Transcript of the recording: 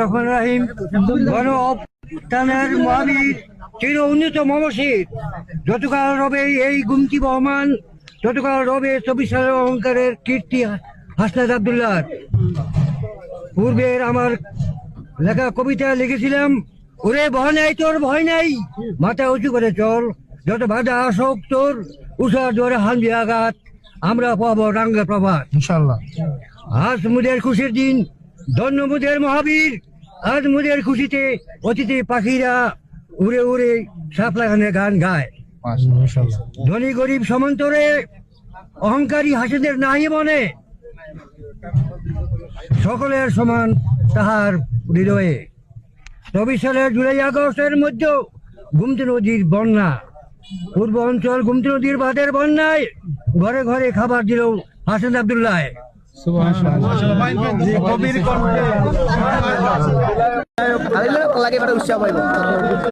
রহমান রাহিম গণ অভ্যুত্থানের মহাবীর চির উন্নীত মমশির যতকাল রবে এই গুমতি বহমান, ততকাল রবে 24 সালের অহংকারের কীর্তি হাসনাত আব্দুল্লাহ। পূর্বের আমার লেখা কবিতা লিখেছিলাম, ওরে ভয় নাই তোর ভয় নাই, মাথা উঁচু করে চল, যত বাধা আসুক তোর উষার জোরে হানবি আঘাত, আমরা পাবো রাঙ্গা প্রভাত ইনশাআল্লাহ। আজ মুদের খুশির দিন, ধন্য মুদের মহাবীর। আজ মুদের খুশিতে অতিথি পাখিরা উড়ে উড়ে শাপলা গানে গান গায়। ইনশাআল্লাহ। ধনী গরিব সমান্তরে অহংকারী হাসিদের নাহি মনে, সকলের সমান তাহার হৃদয়ে। 24 সালের জুলাই আগস্টের মধ্যে গুমতি নদীর বন্যা, পূর্ব অঞ্চল গুমতি নদীর বাঁধের বন্যায় ঘরে ঘরে খাবার দিল হাসনাত আব্দুল্লাহ। কবির কণ্ঠে লাগে উৎসাহ পাইব।